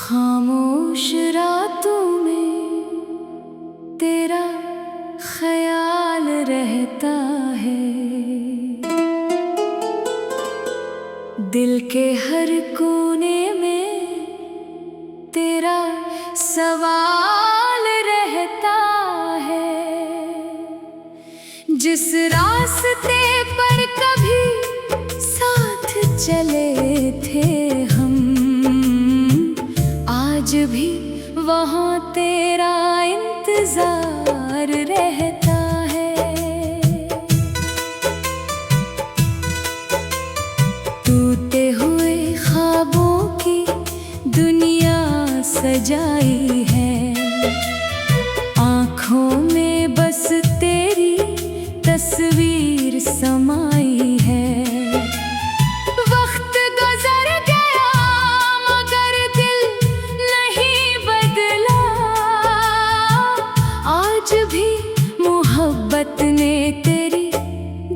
खामोश रातों में तेरा ख्याल रहता है, दिल के हर कोने में तेरा सवाल रहता है। जिस रास्ते पर कभी साथ चले थे हम, आज भी वहाँ तेरा इंतजार रहता है। टूटे हुए ख्वाबों की दुनिया सजाई है, आँखों में बस तेरी तस्वीर समाई है। वक्त गुजर गया मगर दिल नहीं बदला, आज भी मोहब्बत ने तेरी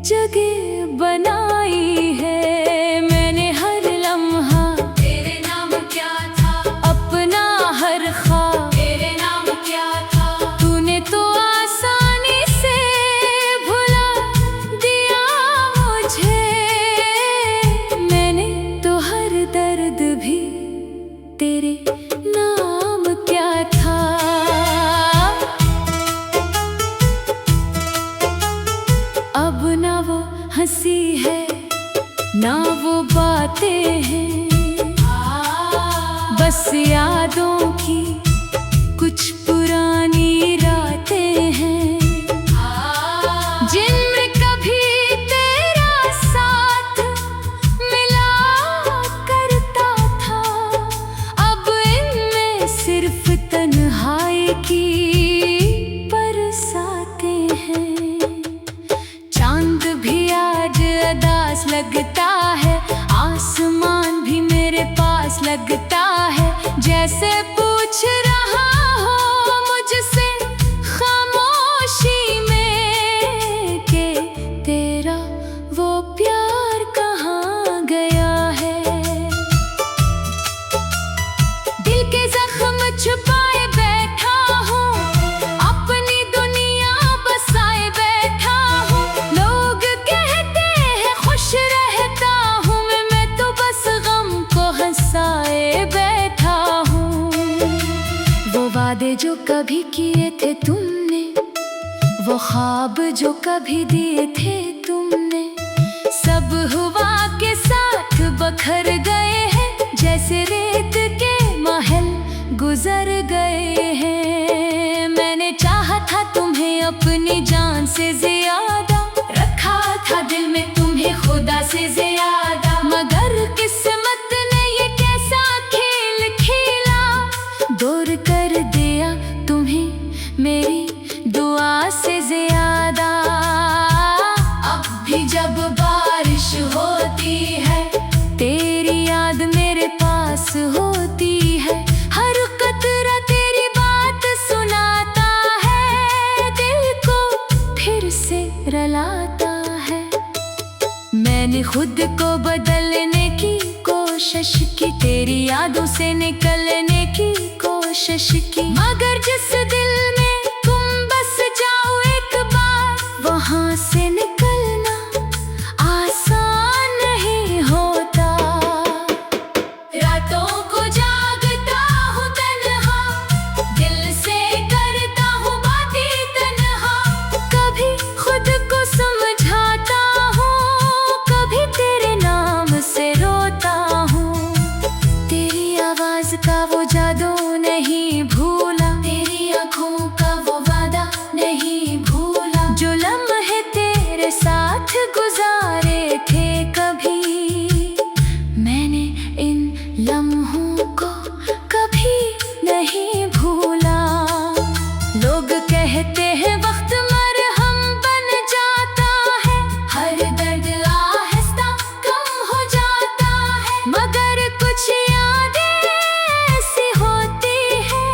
जगह बनाई है। मैंने हर लम्हा तेरे नाम क्या था, अपना हर ख्वाब तेरे नाम क्या था। तूने तो आसानी से भुला दिया मुझे, मैंने तो हर दर्द भी तेरे नाम क्या था। अब ना वो हंसी है ना वो बातें हैं, बस यादों की कुछ पुरानी रातें हैं, जिनमें कभी तेरा साथ मिला करता था। अब इनमें सिर्फ तन्हाई की बरसातें हैं। चांद भी आज उदास लगता है, आसमान भी मेरे पास लगता है, जैसे पूछ रहा हो मुझसे खामोशी में कि तेरा वो प्यार कहाँ गया है। दिल के जख्म छुपाए बैठा हूँ, अपनी दुनिया बसाए बैठा हूँ। लोग कहते हैं खुश रहता हूँ मैं तो बस गम को हंसाए बैठा हूँ। वो वादे जो कभी किए थे तुमने, वो ख्वाब जो कभी दिए थे तुमने, सब हवा के साथ बखर गए हैं, जैसे रेत के महल गुजर गए हैं। मैंने चाहा था तुम्हें अपनी जान से ज्यादा, रखा था दिल में तुम्हें खुदा से ज्यादा, मगर किस्मत ने ये कैसा खेल खेला, दूर कर दिया तुम्हें मेरी दुआ से ज्यादा। अब भी जब बारिश होती है तेरी याद मेरे पास होती है, हर कतरा तेरी बात सुनाता है, दिल को फिर से रलाता है। मैंने खुद को बदलने की कोशिश की, तेरी यादों से निकलने की कोशिश की, मगर जिस दिल में तुम बस जाओ एक बार, वहाँ से निकलना आसान नहीं होता। रातों को जागता हूँ तन्हा, दिल से करता हूँ बातें तन्हा, कभी खुद को समझाता हूँ, कभी तेरे नाम से रोता हूँ। तेरी आवाज का वो जादू नहीं भूला, तेरी आँखों का वो वादा नहीं भूला, जो लम्हे तेरे साथ गुजारे थे कभी, मैंने इन लम्हों को कभी नहीं भूला। लोग कहते हैं वक्त मरहम बन जाता है, हर दर्द आहिस्ता कम हो जाता है, मगर कुछ यादें ऐसी होती है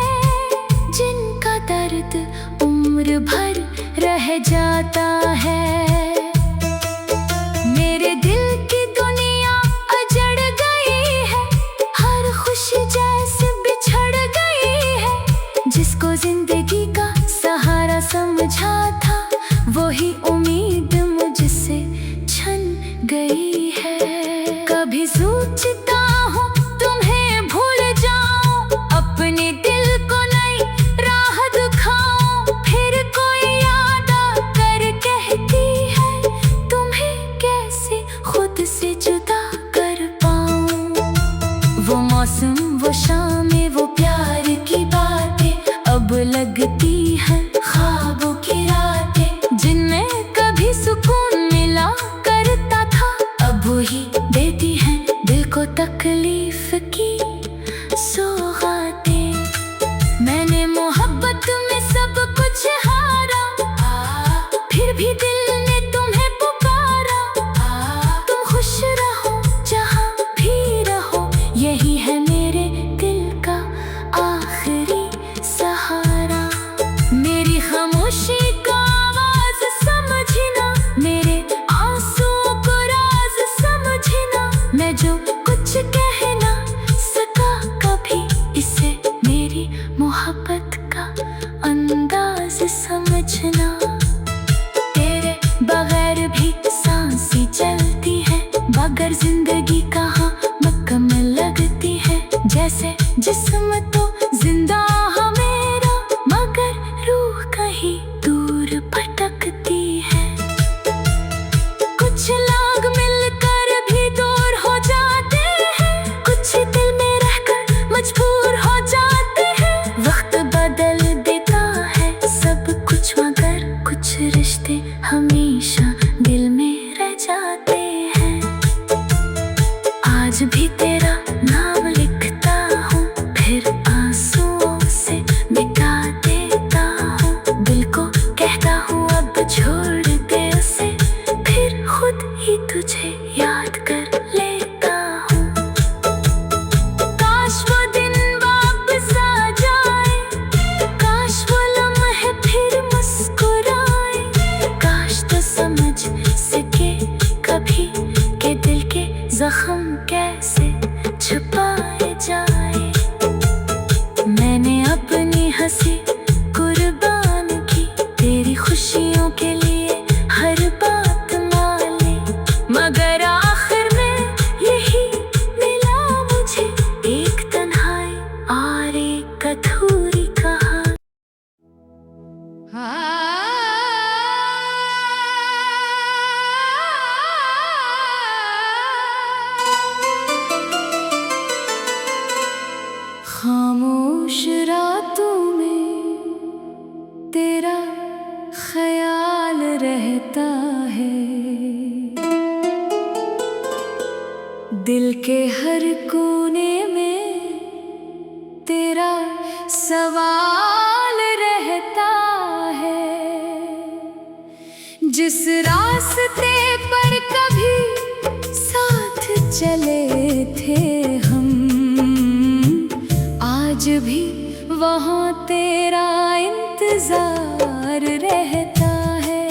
जिनका दर्द उम्र उम्र भर रह जाता है। मेरे दिल की दुनिया अजड़ गई है, हर खुशी जैसे बिछड़ गई है। जिसको जिंदगी का सहारा समझा था, वही उम्मीद मुझसे छन गई है। कभी सोचता हूँ तुम्हें भूल जाऊं, अपने दिल को नई राह दिखाऊं। फिर कोई याद आकर कहती है, तुम्हें कैसे खुद से जुदा कर पाऊं। वो मौसम, वो शामें, वो प्यार की बातें अब लगती हैं ख्वाबों की रातें। जिनमें कभी सुकून मिला करता था, अब वही देती हैं दिल को तकलीफ की सौगातें। मैंने मोहब्बत में सब कुछ हारा, फिर भी दिल ने तुम्हें पुकारा। तुम खुश रहो जहाँ भी रहो, यही है मेरे दिल का आखिरी सहारा। मेरी खामोशी का आवाज समझना, मेरे आंसुओं को राज समझना। मैं जो कुछ कह ना सका कभी, इसे मेरी मोहब्बत का अंदाज समझना। तेरे बगैर भी सांसें चलती है, मगर जिंदगी कहाँ मुकम्मल लगती है। जैसे जिस्म तो जिंदा है मेरा, मगर रूह कहीं दूर भटकती है। कुछ लोग मिलकर भी दूर हो जाते हैं, कुछ दिल में रहकर मजबूर हो जाते हैं। वक्त बदल देता है सब कुछ, मगर कुछ रिश्ते हमेशा दिल में रह जाते हैं। आज भी तेरा नाम लिखता हूँ, फिर आंसुओं से मिटा देता हूँ। दिल को कहता हूँ अब छोड़ दे उसे, फिर खुद ही तुझे याद कर लेता हूँ। काश वो दिन वापस आ जाए, काश वो लम्हे फिर मुस्कुराए। काश तो समझ सके कभी के दिल के जख्म कैसे छुपाए जाए। मैंने अपनी हंसी कुर्बान की, तेरी खुशियों के लिए हर बात मान ली। मगर आखिर में यही मिला मुझे, एक तन्हाई और एक अधूरी कहानी। खामोश रातों में तेरा ख्याल रहता है, दिल के हर कोने में तेरा सवाल रहता है। जिस रास्ते पर कभी साथ चले थे हम, आज भी वहाँ तेरा इंतजार रहता है।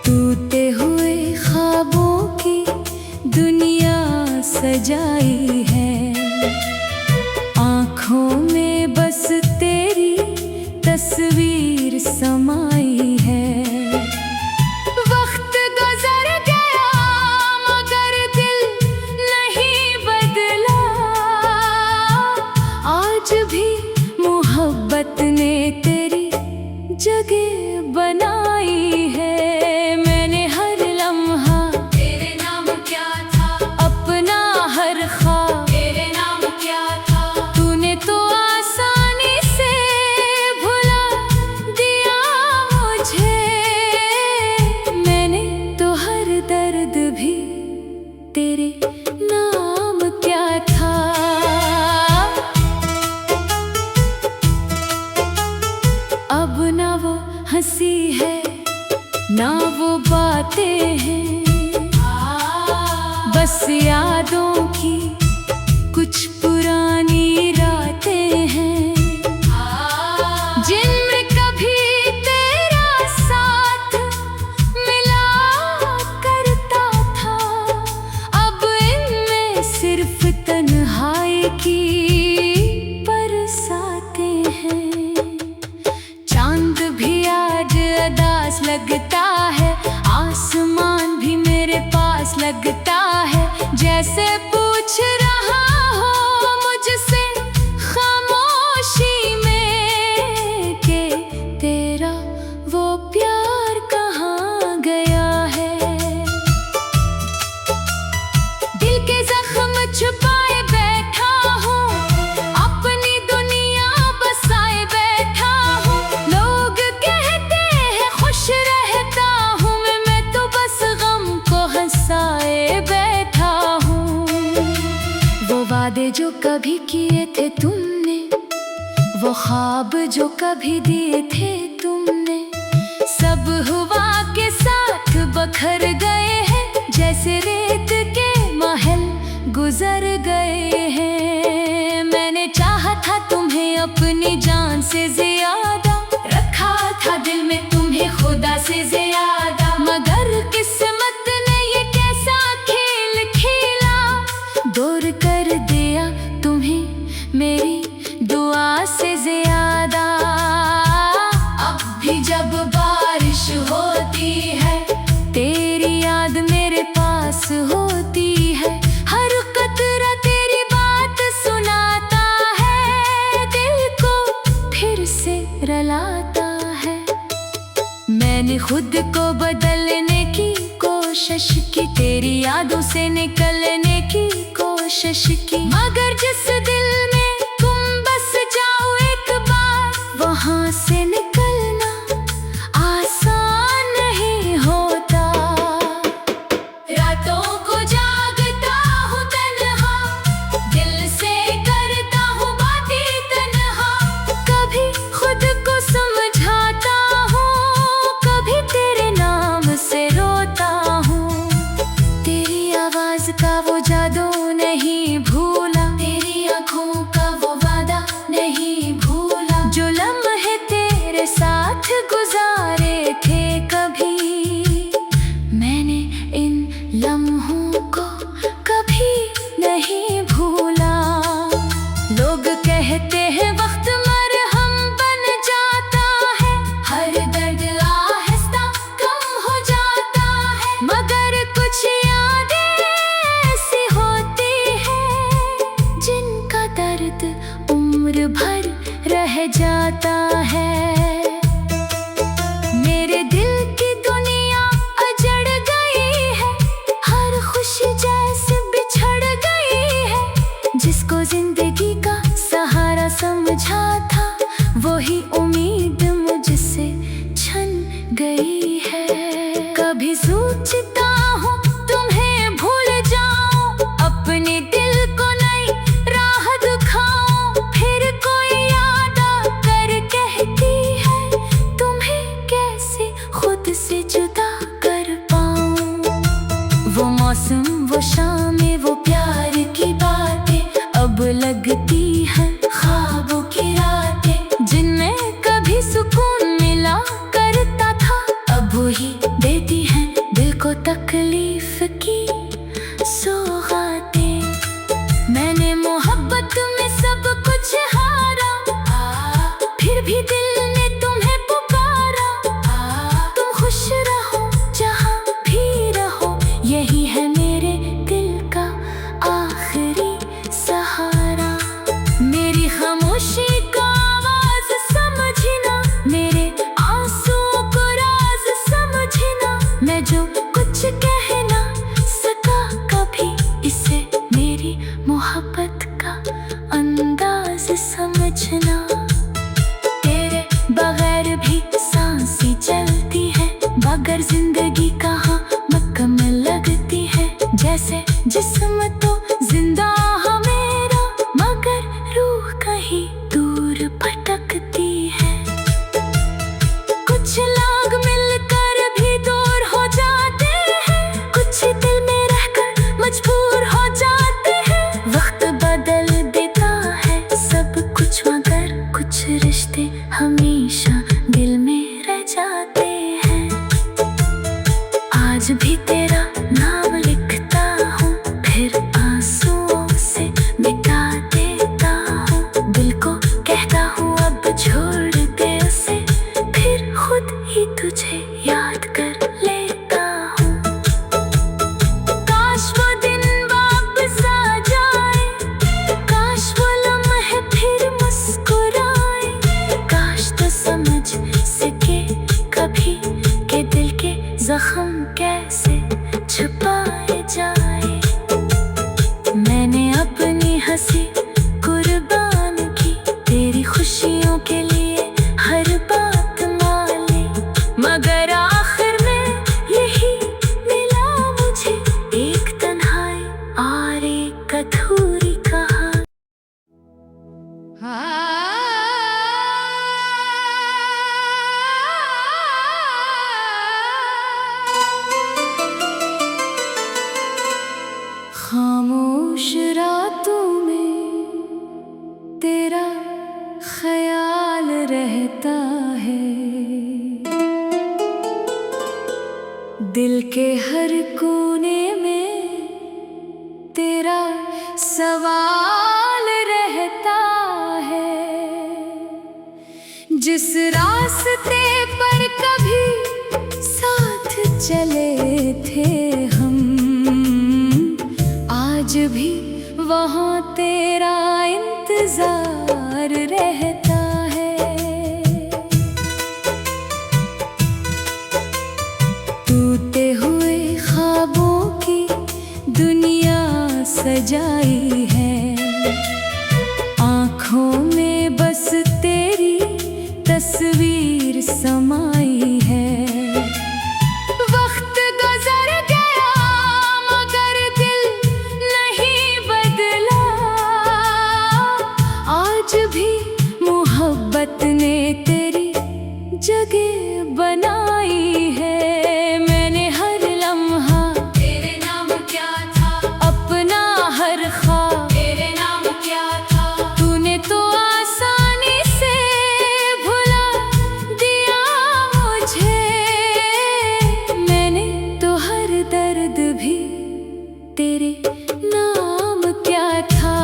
टूटे हुए ख्वाबों की दुनिया सजाई है, आँखों में बस तेरी तस्वीर समाई है। वक्त गुजर गया मगर दिल नहीं बदला, आज भी मोहब्बत ने तेरी जगह बनाई है। मैंने हर लम्हा तेरे नाम क्या था, अपना हर ख्वाब तेरे नाम क्या था। तूने तो आसानी से भुला दिया मुझे, मैंने तो हर दर्द भी तेरे नाम क्या था। अब ना वो की बरसाते हैं। चांद भी आज उदास लगता है, आसमान भी मेरे पास लगता है, जैसे पूछ रहा हो मुझसे खामोशी में कि तेरा वो प्यार कहाँ गया है। दिल के जख्म छुपाए बैठा हूँ, अपनी दुनिया बसाए बैठा हूँ। लोग कहते हैं खुश रहता हूँ मैं तो बस गम को हंसाए बैठा हूँ। वो वादे जो कभी किए थे तुमने, वो ख्वाब जो कभी दिए थे तुमने, सब हुआ के साथ बखर गए हैं, जैसे रेत के महल गुजर गए हैं। मैंने चाहा था तुम्हें अपनी जान से ज्यादा, रखा था दिल में तुम्हें खुदा से ज्यादा, मगर किस्मत ने ये कैसा खेल खेला, दूर कर दिया तुम्हें मेरी दुआ से ज्यादा। अब भी जब बारिश होती है, तेरी याद मेरे पास होती है, हर कतरा तेरी बात सुनाता है, दिल को फिर से रुलाता है। मैंने खुद को बदलने की कोशिश की, तेरी यादों से निकलने की कोशिश की, मगर जिस दिल में तुम बस जाओ एक बार, वहां से निकलना आसान नहीं होता। रातों को जागता हूँ तन्हा, दिल से करता हूँ बातें तन्हा, कभी खुद को समझाता हूँ, कभी तेरे नाम से रोता हूँ। तेरी आवाज का वो जादू नहीं भूला, तेरी आँखों का वो वादा नहीं भूला, जो लम्हे तेरे साथ गुजारे थे कभी, मैंने इन लम्हों को कभी नहीं भूला। लोग कहते हैं वक्त मरहम बन जाता है, हर दर्द आहिस्ता कम हो जाता है, मगर कुछ यादें ऐसी होती हैं जिनका दर्द उम्र भर रह जाता है। मेरे दिल की दुनिया अजड़ गई है, हर खुशी जैसे बिछड़ गई है, जिसको जिंदगी का सहारा समझा था, वही उम्मीद मुझसे छन गई है। कभी सोचता हूँ तुम्हें भूल जाऊं, अपने दिल को नई राह दिखाऊं, फिर कोई याद आकर कहती है तुम्हें कैसे खुद से जुदा कर पाऊं। वो मौसम, वो शामें, वो प्यार की बातें अब लगती हैं ख्वाबों की रातें, जिनमें कभी सुकून मिला करता था, अब वही देती हैं दिल को तकलीफ की सौगातें। मैंने मोहब्बत में सब कुछ हारा, फिर भी दिल ने तुम्हें पुकारा, तुम खुश रहो जहाँ भी रहो, यही है मेरे दिल का आखिरी सहारा। मेरी खामोशी का आवाज समझना, मेरे आंसुओं को राज समझना, मैं जो कुछ कह ना सका कभी, इसे मेरी मोहब्बत का अंदाज समझना। तेरे बगैर भी सांसें चलती है, मगर जिंदगी कहाँ मुकम्मल लगती है, जैसे जिस्म तो जिंदा है मेरा, मगर रूह कहीं दूर भटकती है। कुछ लोग मिलकर भी दूर हो जाते हैं, कुछ दिल में रहकर मजबूर हो जाते हैं, वक्त बदल देता है सब कुछ, मगर खामोश रातों में तेरा ख्याल रहता है, दिल के हर कोने में तेरा सवाल रहता है। जिस रास्ते पर कभी साथ चले थे हम, आज भी वहाँ तेरा इंतजार रहता है। टूटे हुए ख्वाबों की दुनिया सजाई है, आँखों में बस तेरी तस्वीर समाई है। वक्त गुजर गया मगर दिल नहीं बदला, आज भी मोहब्बत ने तेरी जगह बनाई है। मैंने हर लम्हा तेरे नाम क्या था, अपना हर ख्वाब तेरे नाम क्या था। तूने तो आसानी से भुला दिया मुझे, मैंने तो हर दर्द भी तेरे नाम क्या था।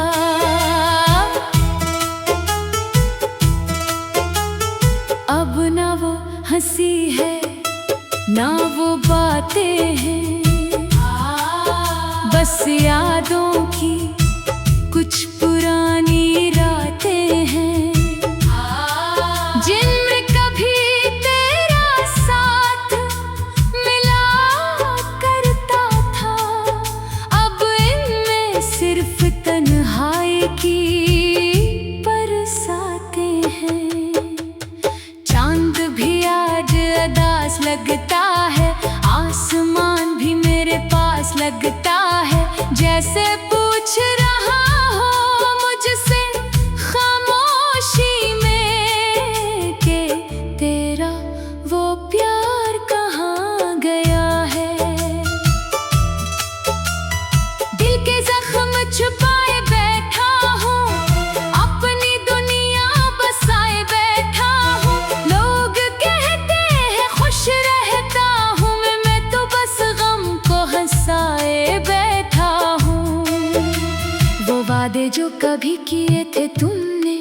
अब ना वो हंसी है ना वो बातें हैं, बस यादों की कुछ पुरानी रातें हैं, जिनमें कभी तेरा साथ मिला करता था। अब इनमें सिर्फ तन्हाई की बरसातें हैं। चांद भी आज उदास लगता है, आसमान भी मेरे पास लगता है, जैसे पूछ रहा हो मुझसे खामोशी में कि तेरा वो प्यार कहाँ गया है। दिल के जख्म छुपाए बैठा हूँ, अपनी दुनिया बसाए बैठा हूँ। लोग कहते हैं खुश रहता हूँ मैं तो बस गम को हंसाए बैठा हूँ। वो वादे जो कभी किए थे तुमने,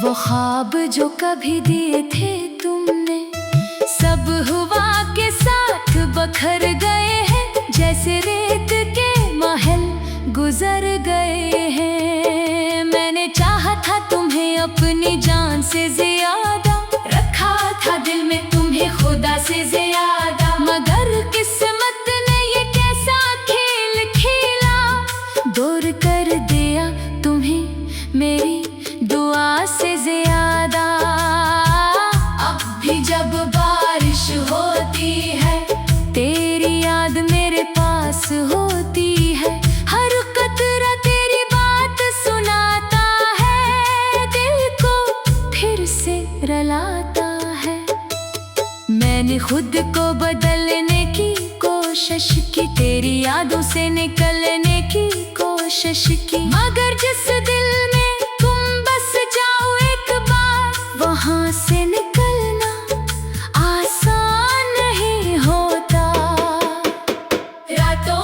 वो ख्वाब जो कभी दिए थे तुमने, सब हुआ के साथ बखर गए हैं, जैसे रेत के महल गुजर गए हैं। मैंने चाहा था तुम्हें अपनी जान से ज्यादा, रखा था दिल में तुम्हें खुदा से ज्यादा, मगर किस्मत ने ये कैसा खेल खेला, दूर कर दिया तुम्हें मेरी दुआ से ज्यादा। अब भी जब बारिश होती है तेरी याद मेरे पास होती है, हर कतरा तेरी बात सुनाता है, दिल को फिर से रलाता है। मैंने खुद को बदलने की कोशिश की, तेरी यादों से निकलने की कोशिश की, मगर जिस दिल में तुम बस जाओ एक बार, वहाँ से निकलना आसान नहीं होता। रातों